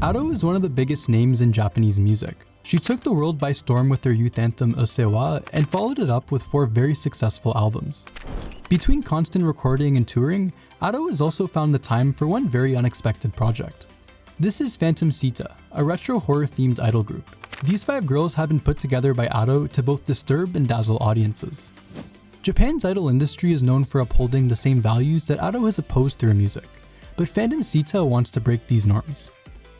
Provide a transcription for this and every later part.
Ado is one of the biggest names in Japanese music. She took the world by storm with her youth anthem Osewa and followed it up with 4 very successful albums. Between constant recording and touring, Ado has also found the time for one very unexpected project. This is Phantom Siita, a retro horror-themed idol group. These 5 girls have been put together by Ado to both disturb and dazzle audiences. Japan's idol industry is known for upholding the same values that Ado has opposed through her music, but Phantom Siita wants to break these norms.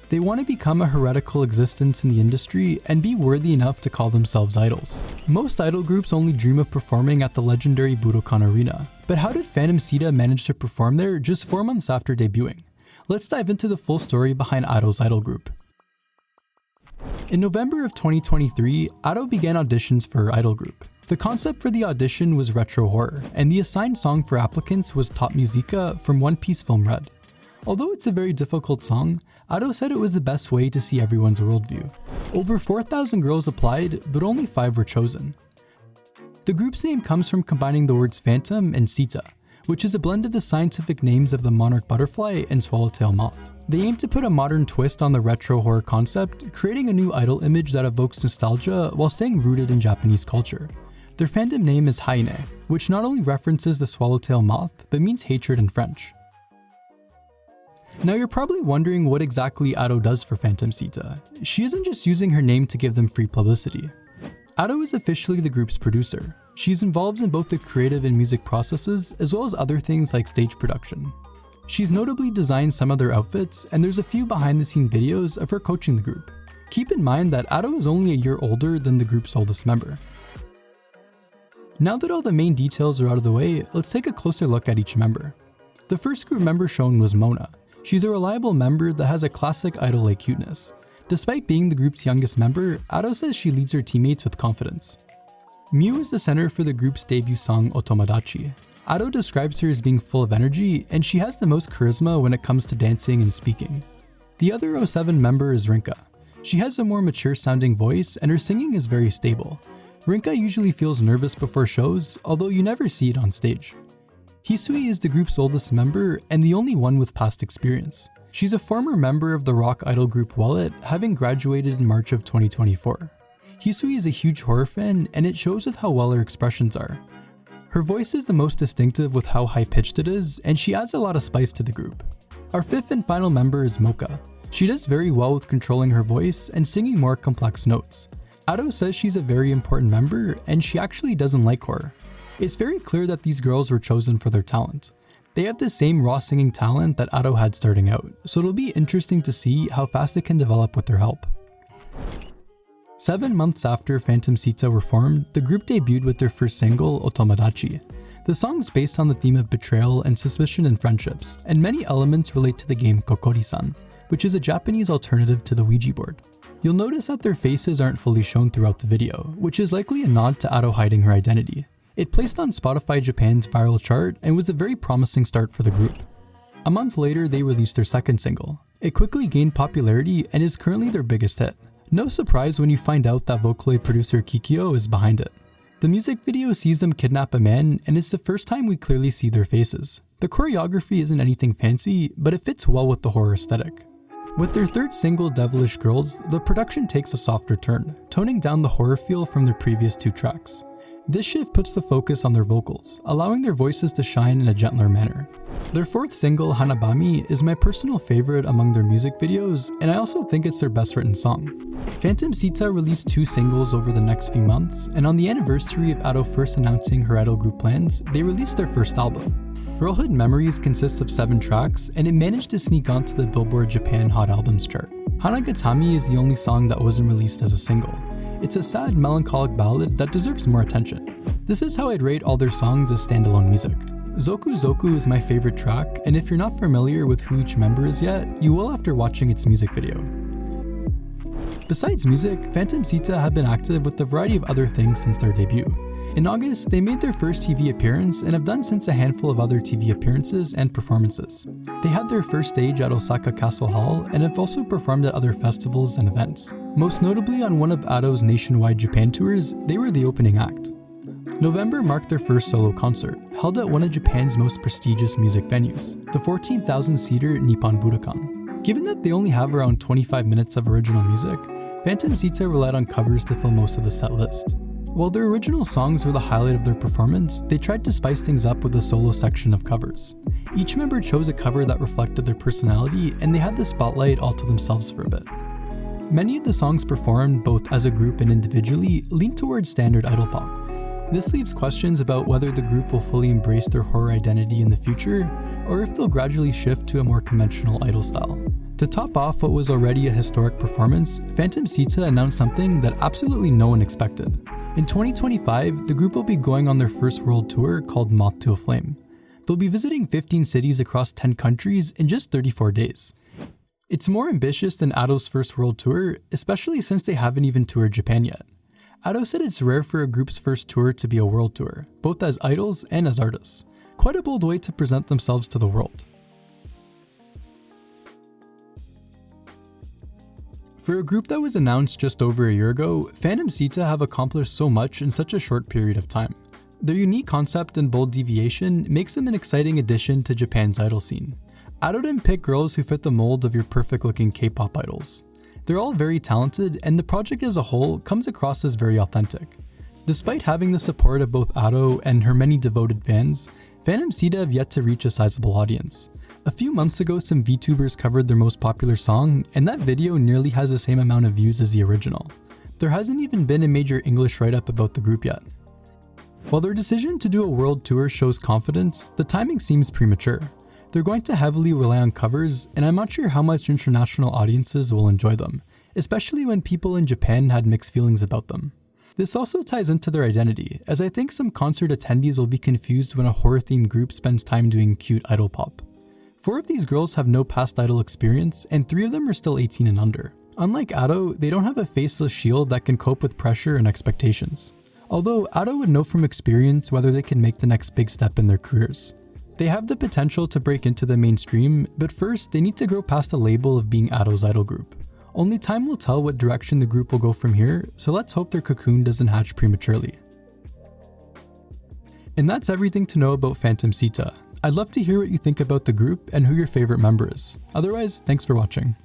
They want to become a heretical existence in the industry and be worthy enough to call themselves idols. Most idol groups only dream of performing at the legendary Budokan Arena, but how did Phantom Siita manage to perform there just 4 months after debuting? Let's dive into the full story behind Ado's idol group. In November of 2023, Ado began auditions for her idol group. The concept for the audition was retro horror, and the assigned song for applicants was Top Musica from One Piece Film Red. Although it's a very difficult song, Ado said it was the best way to see everyone's worldview. Over 4,000 girls applied, but only 5 were chosen. The group's name comes from combining the words phantom and Siita, which is a blend of the scientific names of the monarch butterfly and swallowtail moth. They aim to put a modern twist on the retro horror concept, creating a new idol image that evokes nostalgia while staying rooted in Japanese culture. Their fandom name is Haine, which not only references the swallowtail moth, but means hatred in French. Now you're probably wondering what exactly Ado does for Phantom Siita. She isn't just using her name to give them free publicity. Ado is officially the group's producer. She's involved in both the creative and music processes, as well as other things like stage production. She's notably designed some of their outfits, and there's a few behind-the-scenes videos of her coaching the group. Keep in mind that Ado is only a year older than the group's oldest member. Now that all the main details are out of the way, let's take a closer look at each member. The first group member shown was Mona. She's a reliable member that has a classic idol-like cuteness. Despite being the group's youngest member, Ado says she leads her teammates with confidence. Miu is the center for the group's debut song Otomodachi. Ado describes her as being full of energy, and she has the most charisma when it comes to dancing and speaking. The other 07 member is Rinka. She has a more mature sounding voice, and her singing is very stable. Rinka usually feels nervous before shows, although you never see it on stage. Hisui is the group's oldest member and the only one with past experience. She's a former member of the rock idol group Wallet, having graduated in March of 2024. Hisui is a huge horror fan, and it shows with how well her expressions are. Her voice is the most distinctive with how high-pitched it is, and she adds a lot of spice to the group. Our 5th and final member is Mocha. She does very well with controlling her voice and singing more complex notes. Ado says she's a very important member, and she actually doesn't like horror. It's very clear that these girls were chosen for their talent. They have the same raw singing talent that Ado had starting out, so it'll be interesting to see how fast it can develop with their help. 7 months after Phantom Siita were formed, the group debuted with their first single, Otomodachi. The song is based on the theme of betrayal and suspicion in friendships, and many elements relate to the game Kokori-san, which is a Japanese alternative to the Ouija board. You'll notice that their faces aren't fully shown throughout the video, which is likely a nod to Ado hiding her identity. It placed on Spotify Japan's viral chart and was a very promising start for the group. A month later, they released their second single. It quickly gained popularity and is currently their biggest hit. No surprise when you find out that Vocaloid producer Kikyo is behind it. The music video sees them kidnap a man, and it's the first time we clearly see their faces. The choreography isn't anything fancy, but it fits well with the horror aesthetic. With their third single, Devilish Girls, the production takes a softer turn, toning down the horror feel from their previous 2 tracks. This shift puts the focus on their vocals, allowing their voices to shine in a gentler manner. Their 4th single, Hanabami, is my personal favorite among their music videos, and I also think it's their best written song. Phantom Siita released 2 singles over the next few months, and on the anniversary of Ado first announcing her idol group plans, they released their first album. Girlhood Memories consists of 7 tracks, and it managed to sneak onto the Billboard Japan Hot Albums chart. Hanagatami is the only song that wasn't released as a single. It's a sad, melancholic ballad that deserves more attention. This is how I'd rate all their songs as standalone music. Zoku Zoku is my favorite track, and if you're not familiar with who each member is yet, you will after watching its music video. Besides music, Phantom Siita have been active with a variety of other things since their debut. In August, they made their first TV appearance and have done since a handful of other TV appearances and performances. They had their first stage at Osaka Castle Hall and have also performed at other festivals and events. Most notably on one of Ado's nationwide Japan tours, they were the opening act. November marked their first solo concert, held at one of Japan's most prestigious music venues, the 14,000-seater Nippon Budokan. Given that they only have around 25 minutes of original music, Phantom Siita relied on covers to fill most of the set list. While their original songs were the highlight of their performance, they tried to spice things up with a solo section of covers. Each member chose a cover that reflected their personality, and they had the spotlight all to themselves for a bit. Many of the songs performed, both as a group and individually, lean towards standard idol pop. This leaves questions about whether the group will fully embrace their horror identity in the future, or if they'll gradually shift to a more conventional idol style. To top off what was already a historic performance, Phantom Siita announced something that absolutely no one expected. In 2025, the group will be going on their first world tour called Moth to a Flame. They'll be visiting 15 cities across 10 countries in just 34 days. It's more ambitious than Ato's first world tour, especially since they haven't even toured Japan yet. Ato said it's rare for a group's first tour to be a world tour, both as idols and as artists. Quite a bold way to present themselves to the world. For a group that was announced just over a year ago, Phantom Siita have accomplished so much in such a short period of time. Their unique concept and bold deviation makes them an exciting addition to Japan's idol scene. Ato didn't pick girls who fit the mold of your perfect-looking K-pop idols. They're all very talented, and the project as a whole comes across as very authentic. Despite having the support of both Ato and her many devoted fans, Phantom Siita have yet to reach a sizable audience. A few months ago, some VTubers covered their most popular song, and that video nearly has the same amount of views as the original. There hasn't even been a major English write-up about the group yet. While their decision to do a world tour shows confidence, the timing seems premature. They're going to heavily rely on covers, and I'm not sure how much international audiences will enjoy them, especially when people in Japan had mixed feelings about them. This also ties into their identity, as I think some concert attendees will be confused when a horror-themed group spends time doing cute idol pop. 4 of these girls have no past idol experience, and 3 of them are still 18 and under. Unlike Ato, they don't have a faceless shield that can cope with pressure and expectations. Although Ato would know from experience whether they can make the next big step in their careers. They have the potential to break into the mainstream, but first they need to grow past the label of being Ato's idol group. Only time will tell what direction the group will go from here, so let's hope their cocoon doesn't hatch prematurely. And that's everything to know about Phantom Siita. I'd love to hear what you think about the group and who your favorite member is. Otherwise, thanks for watching.